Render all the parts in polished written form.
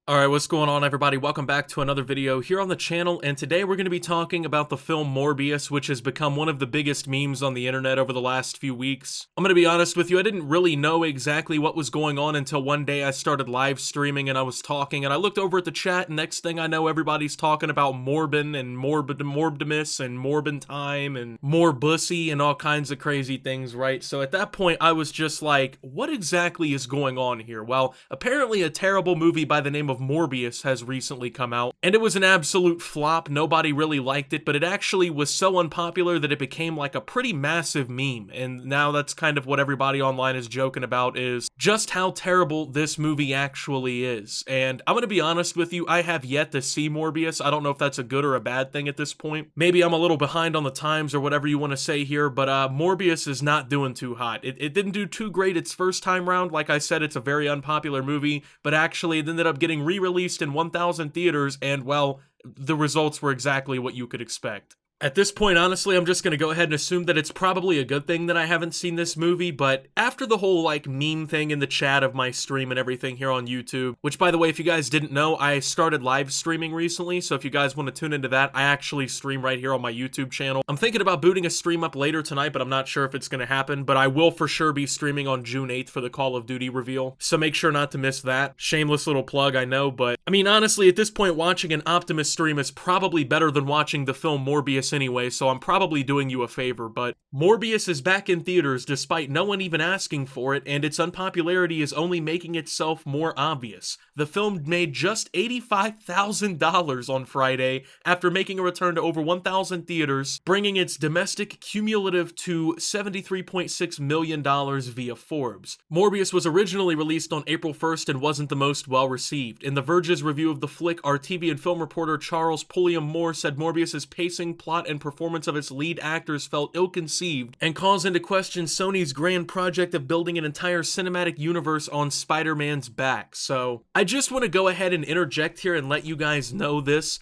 Alright, what's going on everybody? Welcome back to another video here on the channel, and today we're going to be talking about the film Morbius, which has become one of the biggest memes on the internet over the last few weeks. I'm going to be honest with you, I didn't really know exactly what was going on until one day I started live streaming and I was talking, and I looked over at the chat, and next thing I know everybody's talking about Morbin and Morbimus and Morbin time and more bussy and all kinds of crazy things, right? So at that point I was just like, what exactly is going on here? Well, apparently a terrible movie by the name of Morbius has recently come out, and it was an absolute flop. Nobody really liked it, but it actually was so unpopular that it became like a pretty massive meme, and now that's kind of what everybody online is joking about, is just how terrible this movie actually is. And I'm gonna be honest with you, I have yet to see Morbius. I don't know if that's a good or a bad thing at this point. Maybe I'm a little behind on the times or whatever you want to say here, but Morbius is not doing too hot. It didn't do too great its first time round. Like I said, it's a very unpopular movie, but actually it ended up getting re-released in 1,000 theaters, and well, the results were exactly what you could expect. At this point, honestly, I'm just gonna go ahead and assume that it's probably a good thing that I haven't seen this movie, but after the whole, like, meme thing in the chat of my stream and everything here on YouTube, which, by the way, if you guys didn't know, I started live streaming recently, so if you guys want to tune into that, I actually stream right here on my YouTube channel. I'm thinking about booting a stream up later tonight, but I'm not sure if it's gonna happen, but I will for sure be streaming on June 8th for the Call of Duty reveal, so make sure not to miss that. Shameless little plug, I know, but, I mean, honestly, at this point, watching an Optimus stream is probably better than watching the film Morbius anyway, so I'm probably doing you a favor, but Morbius is back in theaters despite no one even asking for it, and its unpopularity is only making itself more obvious. The film made just $85,000 on Friday after making a return to over 1,000 theaters, bringing its domestic cumulative to $73.6 million via Forbes. Morbius was originally released on April 1st and wasn't the most well-received. In The Verge's review of the flick, our TV and film reporter Charles Pulliam Moore said Morbius's pacing, plot, and performance of its lead actors felt ill-conceived and calls into question Sony's grand project of building an entire cinematic universe on Spider-Man's back. So, I just want to go ahead and interject here and let you guys know this.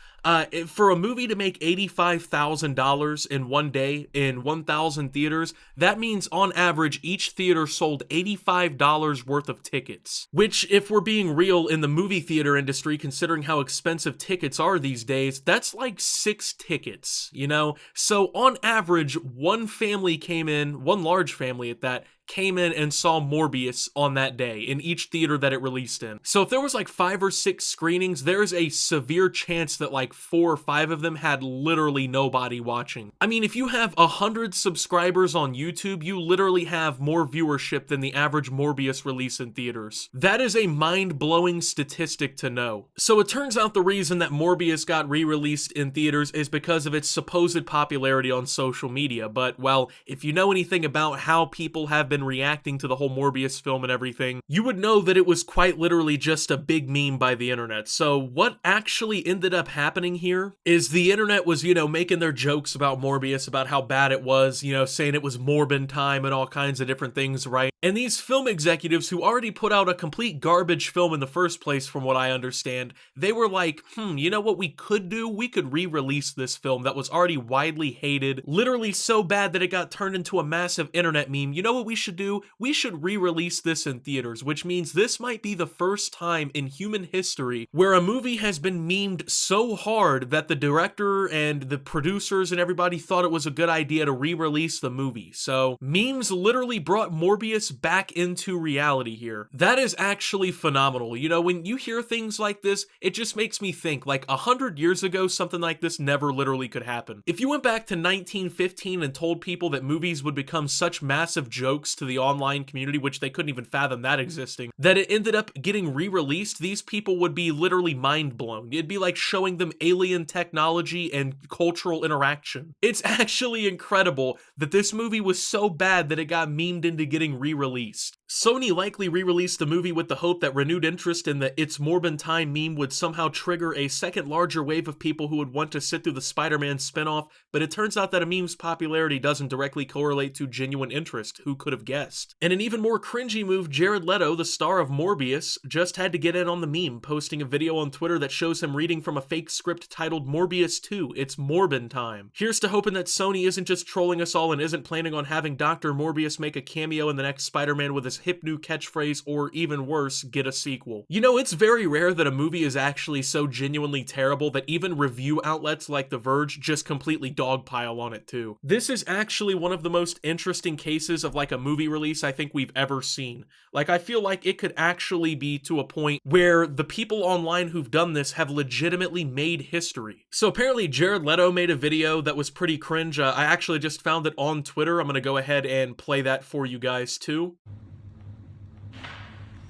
For a movie to make $85,000 in one day in 1,000 theaters, that means on average each theater sold $85 worth of tickets. Which, if we're being real in the movie theater industry, considering how expensive tickets are these days, that's like 6 tickets, you know? So on average, one family came in, one large family at that, came in and saw Morbius on that day in each theater that it released in. So if there was like 5 or 6 screenings, there's a severe chance that like 4 or 5 of them had literally nobody watching. I mean, if you have 100 subscribers on YouTube, you literally have more viewership than the average Morbius release in theaters. That is a mind-blowing statistic to know. So it turns out the reason that Morbius got re-released in theaters is because of its supposed popularity on social media, but well, if you know anything about how people have been reacting to the whole Morbius film and everything, you would know that it was quite literally just a big meme by the internet. So what actually ended up happening here is the internet was, you know, making their jokes about Morbius, about how bad it was, you know, saying it was Morbin time and all kinds of different things, right? And these film executives who already put out a complete garbage film in the first place, from what I understand, they were like, you know what we could do? We could re-release this film that was already widely hated, literally so bad that it got turned into a massive internet meme. You know what we should do? We should re-release this in theaters, which means this might be the first time in human history where a movie has been memed so hard that the director and the producers and everybody thought it was a good idea to re-release the movie. So memes literally brought Morbius back into reality here. That is actually phenomenal. You know, when you hear things like this, it just makes me think, like 100 years ago, something like this never literally could happen. If you went back to 1915 and told people that movies would become such massive jokes to the online community, which they couldn't even fathom that existing, that it ended up getting re-released, these people would be literally mind blown. It'd be like showing them alien technology and cultural interaction. It's actually incredible that this movie was so bad that it got memed into getting re-released. Sony likely re-released the movie with the hope that renewed interest in the It's Morbin Time meme would somehow trigger a second larger wave of people who would want to sit through the Spider-Man spinoff, but it turns out that a meme's popularity doesn't directly correlate to genuine interest. Who could have guessed? In an even more cringy move, Jared Leto, the star of Morbius, just had to get in on the meme, posting a video on Twitter that shows him reading from a fake script titled Morbius 2, It's Morbin Time. Here's to hoping that Sony isn't just trolling us all and isn't planning on having Dr. Morbius make a cameo in the next Spider-Man with his hip new catchphrase, or even worse, get a sequel. You know, it's very rare that a movie is actually so genuinely terrible that even review outlets like The Verge just completely dogpile on it too. This is actually one of the most interesting cases of like a movie release I think we've ever seen. Like, I feel like it could actually be to a point where the people online who've done this have legitimately made history. So apparently Jared Leto made a video that was pretty cringe. I actually just found it on Twitter. I'm gonna go ahead and play that for you guys too.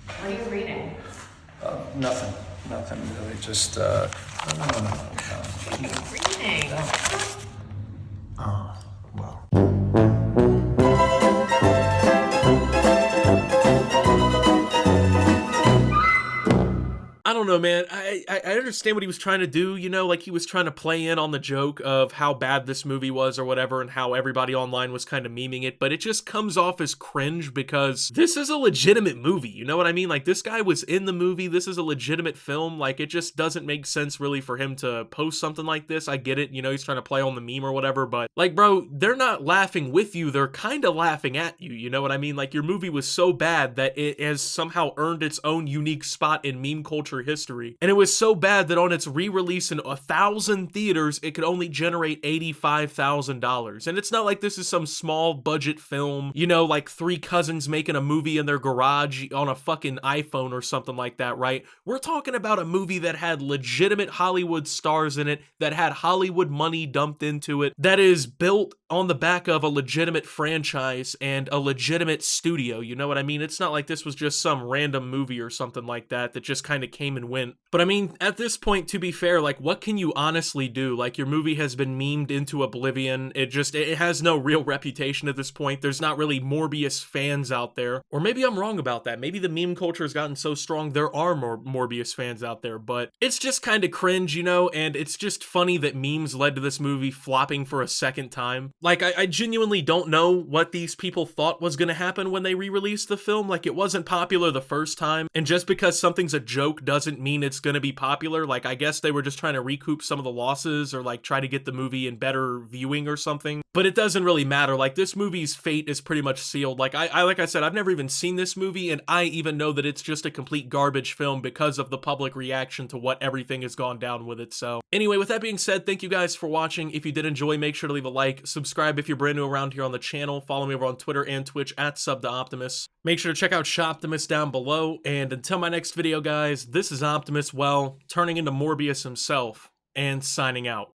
What are you reading? Nothing. Nothing really. Just, no. What are you reading? Oh, well. I don't know, man. I understand what he was trying to do, you know, like he was trying to play in on the joke of how bad this movie was or whatever and how everybody online was kind of memeing it, but it just comes off as cringe because this is a legitimate movie, you know what I mean? Like, this guy was in the movie, this is a legitimate film, like, it just doesn't make sense really for him to post something like this. I get it, you know, he's trying to play on the meme or whatever, but, like, bro, they're not laughing with you, they're kind of laughing at you, you know what I mean? Like, your movie was so bad that it has somehow earned its own unique spot in meme culture history. And it was so bad that on its re-release in 1,000 theaters, it could only generate $85,000. And it's not like this is some small budget film, you know, like three cousins making a movie in their garage on a fucking iPhone or something like that, right? We're talking about a movie that had legitimate Hollywood stars in it, that had Hollywood money dumped into it, that is built on the back of a legitimate franchise and a legitimate studio, you know what I mean? It's not like this was just some random movie or something like that that just kind of came and went. But I mean, at this point, to be fair, like, what can you honestly do? Like, your movie has been memed into oblivion. It has no real reputation at this point. There's not really Morbius fans out there. Or maybe I'm wrong about that. Maybe the meme culture has gotten so strong there are more Morbius fans out there, but it's just kind of cringe, you know, and it's just funny that memes led to this movie flopping for a second time. Like, I genuinely don't know what these people thought was gonna happen when they re-released the film. Like, it wasn't popular the first time, and just because something's a joke doesn't mean it's gonna be popular. Like, I guess they were just trying to recoup some of the losses or like try to get the movie in better viewing or something, but it doesn't really matter. Like, this movie's fate is pretty much sealed. Like I said, I've never even seen this movie, and I even know that it's just a complete garbage film because of the public reaction to what everything has gone down with it. So anyway, with that being said, thank you guys for watching. If you did enjoy, make sure to leave a like, subscribe if you're brand new around here on the channel, follow me over on Twitter and Twitch at @SubToOptimus. Make sure to check out Shoptimus down below, and until my next video, guys, this is Optimus, well, turning into Morbius himself, and signing out.